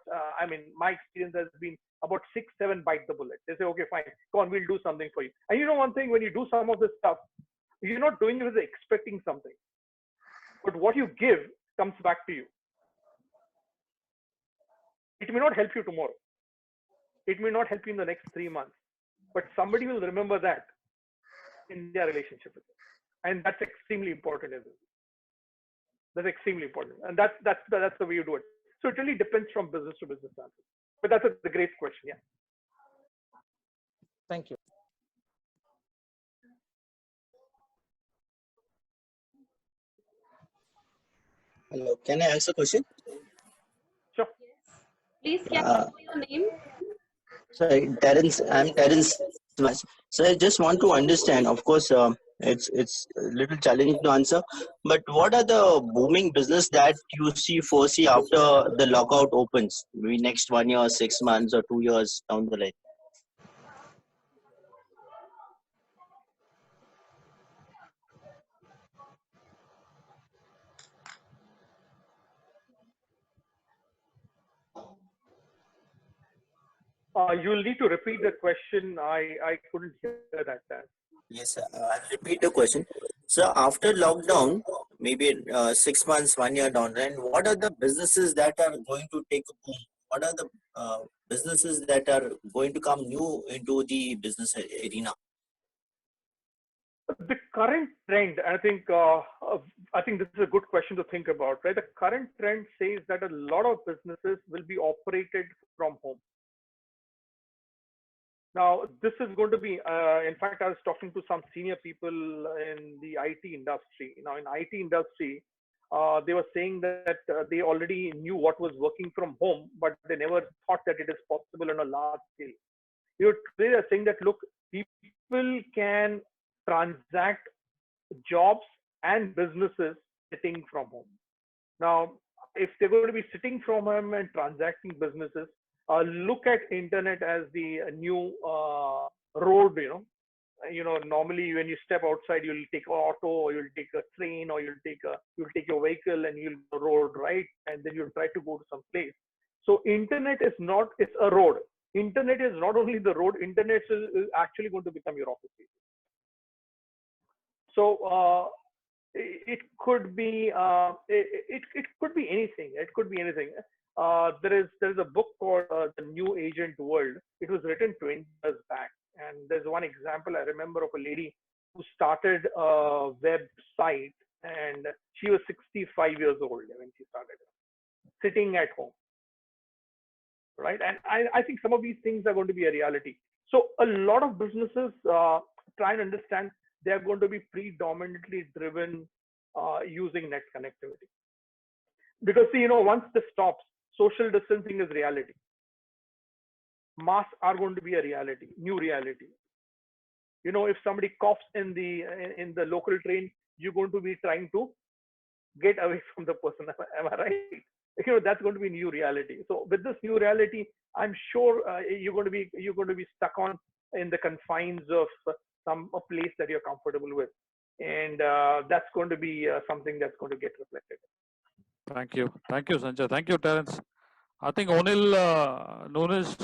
my experience has been about 6, 7 bite the bullet. They say, okay, fine, come on, we'll do something for you. And you know one thing, when you do some of this stuff, you're not doing it with expecting something. But what you give comes back to you. It may not help you tomorrow. It may not help you in the next 3 months. But somebody will remember that in their relationship with you. And that's extremely important, isn't it? That's extremely important, and that's the way you do it. So it really depends from business to business answer. But that's a great question. Yeah. Thank you. Hello, can I ask a question? Sure. Please, can you know your name? Sorry, Terence. I'm Terence. So I just want to understand. Of course, it's a little challenging to answer. But what are the booming business that you foresee after the lockout opens? Maybe next 1 year, 6 months, or 2 years down the line. You'll need to repeat the question. I couldn't hear that. Yes, sir. I'll repeat the question. So after lockdown, maybe 6 months, 1 year down the line, what are the businesses that are going to take a boom? What are the businesses that are going to come new into the business arena? The current trend, I think this is a good question to think about, right? The current trend says that a lot of businesses will be operated from home. Now, this is going to be, in fact, I was talking to some senior people in the IT industry. Now, in IT industry, they were saying that they already knew what was working from home, but they never thought that it is possible on a large scale. They are saying that, look, people can transact jobs and businesses sitting from home. Now, if they're going to be sitting from home and transacting businesses, look at internet as the new road. Normally when you step outside, you'll take an auto, or you'll take a train, or you'll take your vehicle, and you'll road, right? And then you'll try to go to some place. So internet is not, it's a road. Internet is not only the road. Internet is actually going to become your office space. So it could be it could be anything. It could be anything. There is a book called The New Agent World. It was written 20 years back, and there's one example I remember of a lady who started a website, and she was 65 years old when she started, sitting at home, right? And I think some of these things are going to be a reality. So a lot of businesses try and understand they are going to be predominantly driven using net connectivity. Because once this stops, social distancing is reality. Masks are going to be a reality, new reality. If somebody coughs in the local train, you're going to be trying to get away from the person. Am I right? That's going to be new reality. So with this new reality, I'm sure you're going to be stuck in the confines of a place that you're comfortable with, and that's going to be something that's going to get reflected. Thank you, Sanjay. Thank you, Terence. I think Onil Nunes,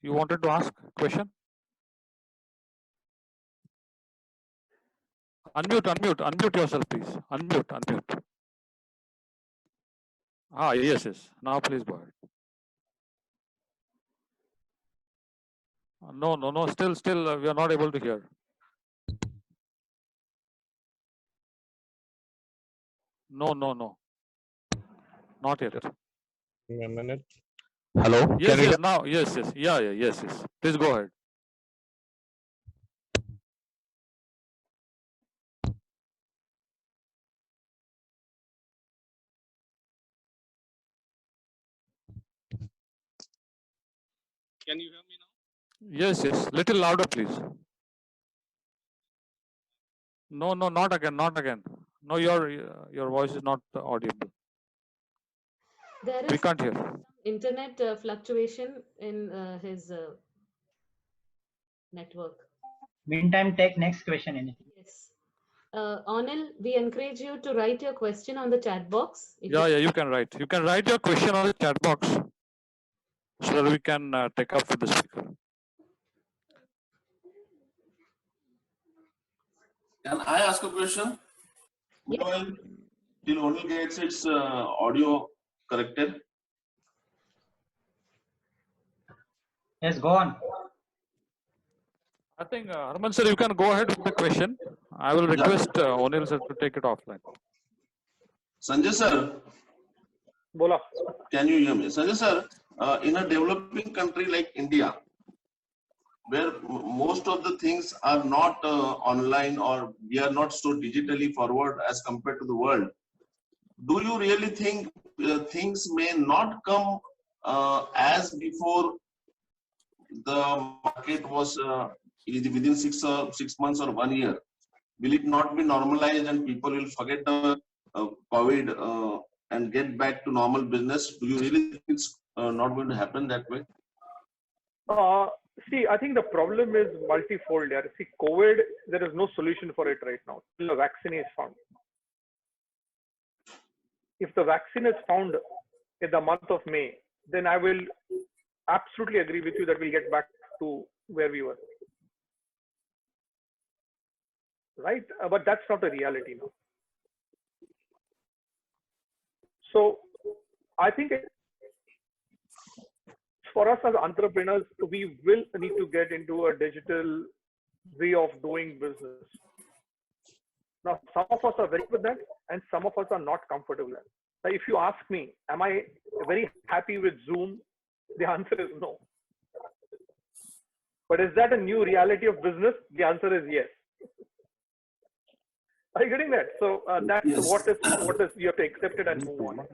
you wanted to ask a question? Unmute yourself, please. Unmute. Yes. Now please go ahead. No. Still, we are not able to hear. No. Not yet. A minute. Hello. Yes. Now. Yes. Yeah. Yes. Please go ahead. Can you hear me now? Yes. Little louder, please. No. Not again. No, your voice is not audible. There We is can't hear. some internet fluctuation in his network. Meantime, take next question. Anything? Yes. Anil, we encourage you to write your question on the chat box. If Yeah. You can write. You can write your question on the chat box so that we can take up with the speaker. Can I ask a question? Yes. Well, till Onil gets its audio corrected. Yes, go on. I think Harman sir, you can go ahead with the question. I will request Onil sir to take it offline. Sanjay sir, Bola. can you hear me? Sanjay sir, in a developing country like India, where most of the things are not online or we are not so digitally forward as compared to the world, do you really think things may not come as before the market was within 6 months or 1 year? Will it not be normalized and people will forget the COVID and get back to normal business? Do you really think it's not going to happen that way? See, I think the problem is multifold here. See, COVID, there is no solution for it right now till a vaccine is found. If the vaccine is found in the month of May, then I will absolutely agree with you that we'll get back to where we were. Right? But that's not a reality now. So I think for us as entrepreneurs, we will need to get into a digital way of doing business. Now, some of us are very good at that, and some of us are not comfortable at it. Now, if you ask me, am I very happy with Zoom? The answer is no. But is that a new reality of business? The answer is yes. Are you getting that? So that's Yes. what is you have to accept it and move on.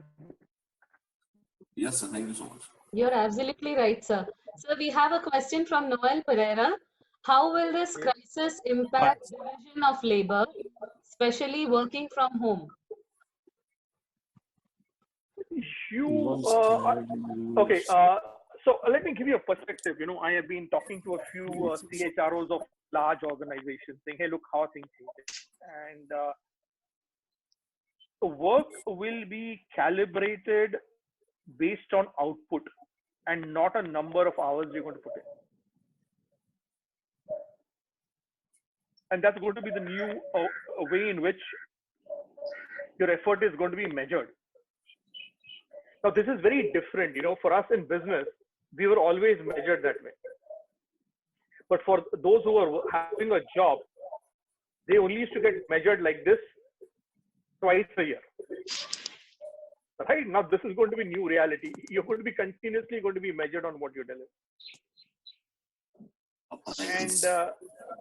Yes, sir. Thank you so much. You're absolutely right, sir. So we have a question from Noel Pereira. How will this crisis impact division of labor, especially working from home? Okay. So let me give you a perspective. You know, I have been talking to a few CHROs of large organizations, saying, "Hey, look how things change," and the work will be calibrated based on output and not a number of hours you're going to put in. And that's going to be the new way in which your effort is going to be measured. Now, this is very different. You know, for us in business, we were always measured that way. But for those who are having a job, they only used to get measured like this twice a year. Right? Now, this is going to be new reality. You're going to be continuously going to be measured on what you're delivering.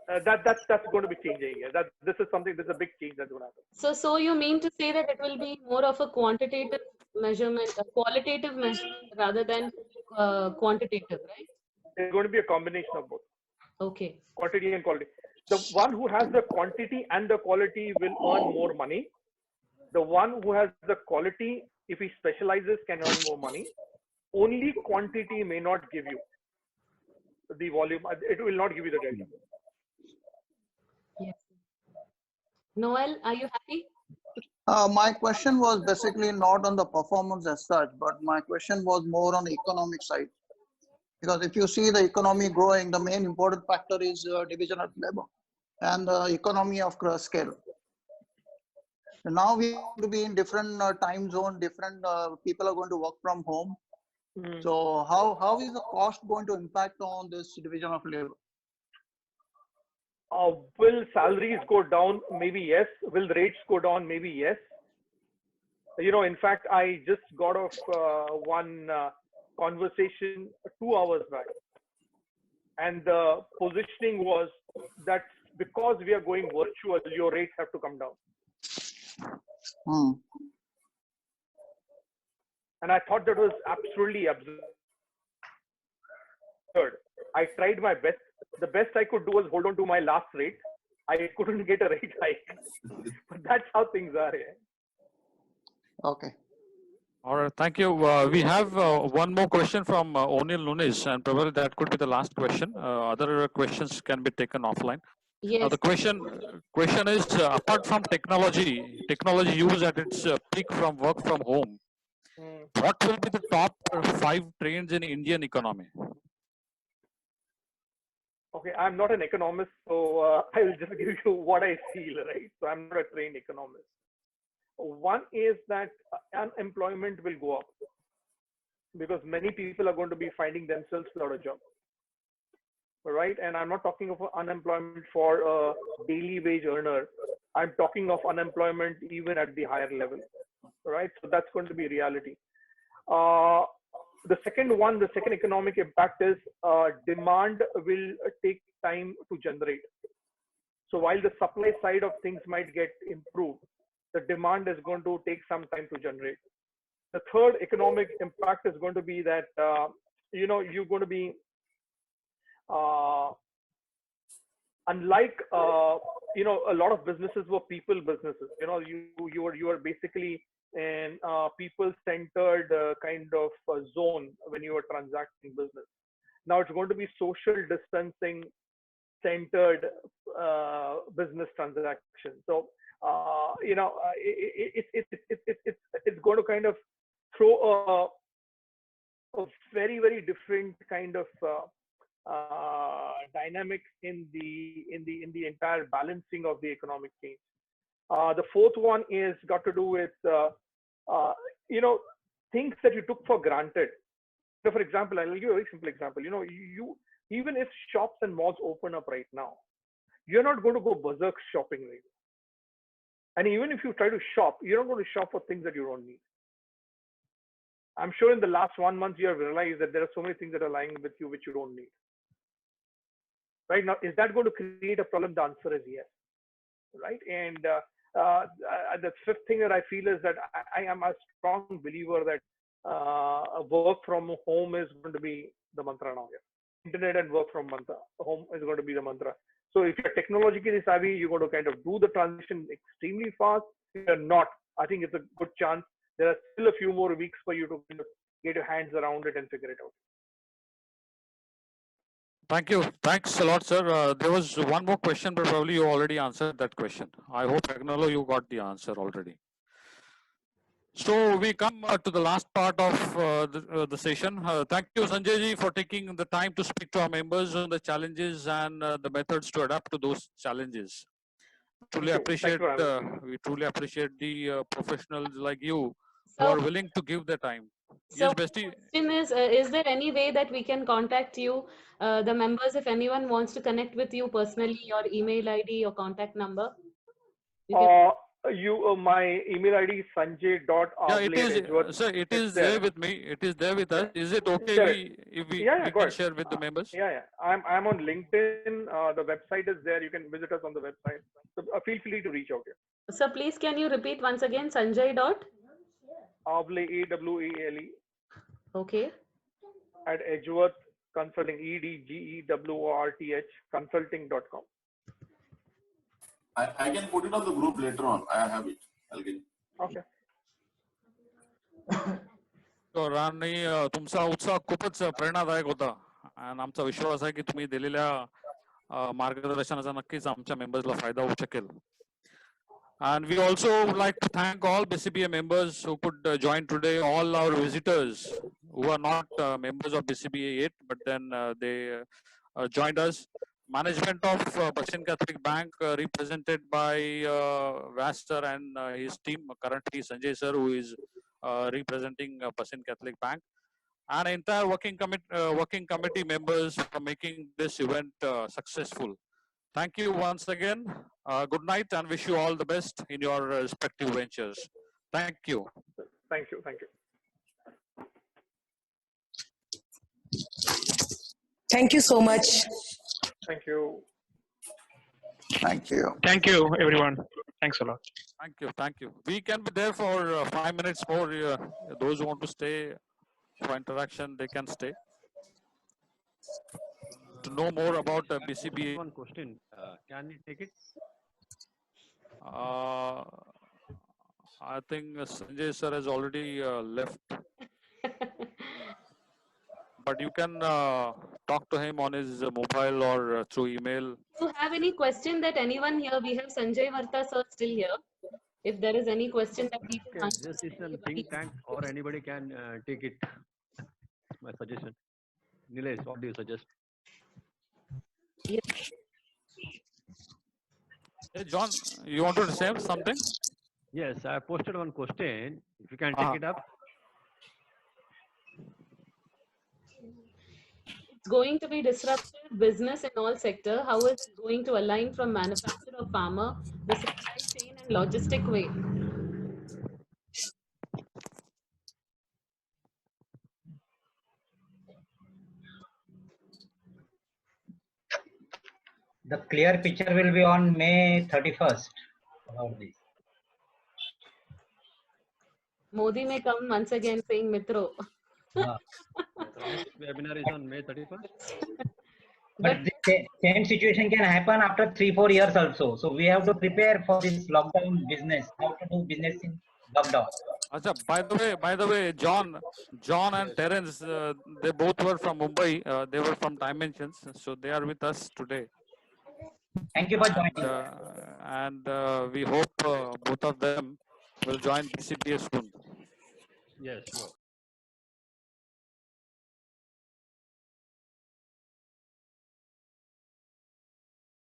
And that's going to be changing. This is a big change that's going to happen. So you mean to say that it will be more of a quantitative measurement, a qualitative measurement rather than quantitative, right? It's going to be a combination of both. Okay. Quantity and quality. The one who has the quantity and the quality will earn more money. The one who has the quality, if he specializes, can earn more money. Only quantity may not give you the volume. It will not give you the delta. Yes. Noel, are you happy? My question was basically not on the performance as such, but my question was more on the economic side. Because if you see the economy growing, the main important factor is division of labor and the economy of scale. Now we have to be in different time zone, different people are going to work from home. So how is the cost going to impact on this division of labor? Will salaries go down? Maybe yes. Will rates go down? Maybe yes. In fact, I just got off one conversation 2 hours back, and the positioning was that because we are going virtual, your rates have to come down. And I thought that was absolutely absurd. I tried my best. The best I could do was hold on to my last rate. I couldn't get a rate hike. But that's how things are here. Okay. All right, thank you. We have one more question from O'Neill Nunes, and probably that could be the last question. Other questions can be taken offline. Yes. The question is, apart from technology use at its peak from work from home, what will be the top 5 trends in Indian economy? Okay, I'm not an economist, so I will just give you what I feel, right? So I'm not a trained economist. One is that unemployment will go up because many people are going to be finding themselves without a job, right? And I'm not talking of unemployment for a daily wage earner. I'm talking of unemployment even at the higher level, right? So that's going to be reality. The second economic impact is demand will take time to generate. So while the supply side of things might get improved, the demand is going to take some time to generate. The third economic impact is going to be that, you're going to be, unlike, a lot of businesses were people businesses. You were basically in people-centered kind of zone when you were transacting business. Now it's going to be social distancing centered business transaction. So it's going to kind of throw a very, very different kind of dynamics in the entire balancing of the economic change. The fourth one is got to do with things that you took for granted. So for example, I'll give you a very simple example. You even if shops and malls open up right now, you're not going to go berserk shopping right now. And even if you try to shop, you're not going to shop for things that you don't need. I'm sure in the last 1 month you have realized that there are so many things that are lying with you which you don't need. Right now, is that going to create a problem? The answer is yes. Right, and the fifth thing that I feel is that I am a strong believer that work from home is going to be the mantra now. Internet and work from home is going to be the mantra. So if you're technologically savvy, you're going to kind of do the transition extremely fast. If you're not, I think it's a good chance. There are still a few more weeks for you to kind of get your hands around it and figure it out. Thank you. Thanks a lot, sir. There was one more question, but probably you already answered that question. I hope, Agnolo, you got the answer already. So we come to the last part of the session. Thank you, Sanjay ji, for taking the time to speak to our members on the challenges and the methods to adapt to those challenges. We truly appreciate the professionals like you who are willing to give their time. So Yes, Bestie. question is there any way that we can contact you, the members, if anyone wants to connect with you personally, your email ID, your contact number? My email ID is sanjay.avle@edgeworth. Sir, it is there with me. It is there with us. Is it okay if we can share with the members? Yeah. I'm on LinkedIn. The website is there. You can visit us on the website. So feel free to reach out here. So please, can you repeat once again? Sanjay dot Avle, AWALE. Okay. At Edgeworth Consulting, EDGEWORTH consulting.com. I can put it on the group later on. I have it. I'll get it. Okay. So राणी तुमचा उत्साह खूपच प्रेरणादायक होता आणि आमचा विश्वास आहे की तुम्ही दिलेल्या मार्गदर्शनाचा नक्कीच आमच्या मेंबर्सला फायदा होऊ शकेल. And we also would like to thank all BCBA members who could join today, all our visitors who are not members of BCBA yet, but then they joined us. management of Bassin Catholic Bank, represented by Vaster and his team. Currently, Sanjay sir, who is representing Bassin Catholic Bank, and entire working committee members for making this event successful. Thank you once again. Good night, and wish you all the best in your respective ventures. Thank you. Thank you. Thank you. Thank you so much. Thank you. Thank you. Thank you, everyone. Thanks a lot. Thank you. Thank you. We can be there for 5 minutes more. Those who want to stay for interaction, they can stay. To know more about BCBA. One question. Can you take it? I think Sanjay sir has already left. But you can talk to him on his mobile or through email. If you have any question that anyone here, we have Sanjay Varta sir still here. If there is any question that we can answer. This is a think tank, or anybody can take it. My suggestion. Nilesh, what do you suggest? Yes. Hey John, you wanted to say something? Yes, I posted one question. If you can take it up. It's going to be disruptive business in all sector. How is it going to align from manufacturer of farmer, the supply chain and logistic way? The clear picture will be on May 31st about this. Modi may come once again saying Mitro. Next webinar is on May 31st. But the same situation can happen after 3-4 years also. So we have to prepare for this lockdown business. How to do business in lockdown. Achha, by the way, John and Terence, they both were from Mumbai. They were from Dimensions, so they are with us today. Thank you for joining. And we hope both of them will join BCBA soon. Yes, sure.